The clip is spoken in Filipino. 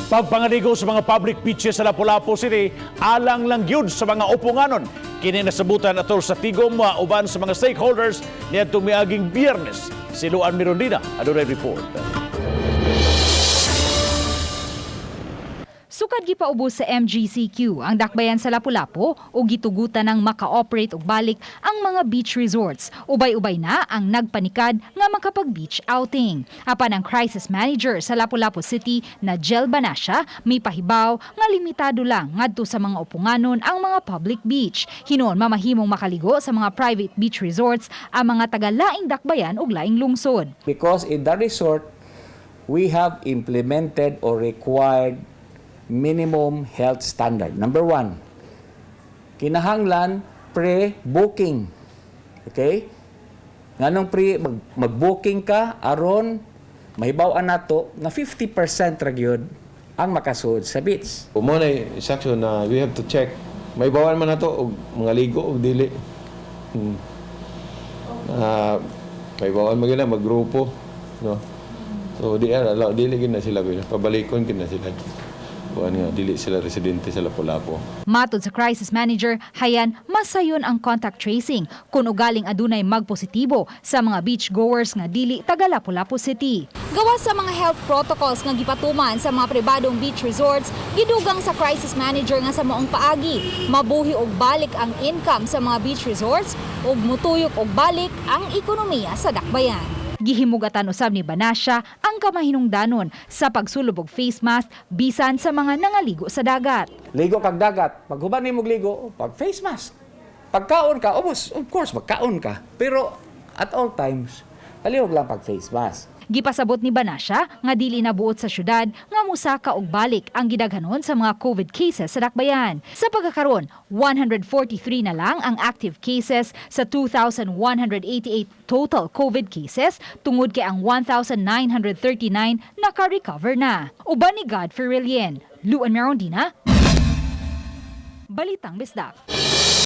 Pagpangaligo sa mga public beaches sa Lapu-Lapu City, alang lang yun sa mga upunganon. Kini nasabutan atol sa tigom uban sa mga stakeholders niadtong miaging Biyernes. Si Luan Mirondina, adunay report. Sukad gipaubos sa MGCQ ang dakbayan sa Lapu-Lapu o gitugutan ng maka-operate og balik ang mga beach resorts. Ubay-ubay na ang nagpanikad nga makapag-beach outing. Apan ang crisis manager sa Lapu-Lapu City na Jel Banasya may pahibaw nga limitado lang ngadto sa mga upunganon ang mga public beach. Hinon mamahimong makaligo sa mga private beach resorts ang mga taga-laing dakbayan ug laing lungsod. Because in the resort, we have implemented or required minimum health standard. Number 1, kinahanglan pre-booking. Okay? Nganong mag-booking ka aron mahibaw-an nato nga 50% ra gyud ang makasuod sa beach. Mo na section na we have to check. Mahibawan man nato og mga ligo og dili. Mahibawan magina maggrupo, no. So dili gid na sila pabalikon gid na sila. Dili sila residente sa Lapu-Lapu. Matod sa crisis manager, hayan masayon ang contact tracing kung ugaling adunay magpositibo sa mga beachgoers nga dili taga Lapu-Lapu City. Gawas sa mga health protocols nga gipatuman sa mga pribadong beach resorts, gidugang sa crisis manager nga sa maong paagi, mabuhi og balik ang income sa mga beach resorts ug mutuyok og balik ang ekonomiya sa dakbayan. Gihimugatan usab ni Banasya ang kamahinungdanon sa pagsulob og face mask bisan sa mga nangaligo sa dagat. Ligo kag dagat, pag huban nimo ligo, pag face mask. Pagkaon ka, of course, magkaon ka. Pero at all times, palihog lang pag face mask. Gipasabot ni Banasya nga dili na buot sa syudad nga musaka og balik ang gidaghanon sa mga COVID cases sa dakbayan. Sa pagkakaron, 143 na lang ang active cases sa 2,188 total COVID cases tungod kay ang 1,939 naka-recover na. Uban ni Godfrey Rilien, Luan Mirondina, Balitang Bisdak.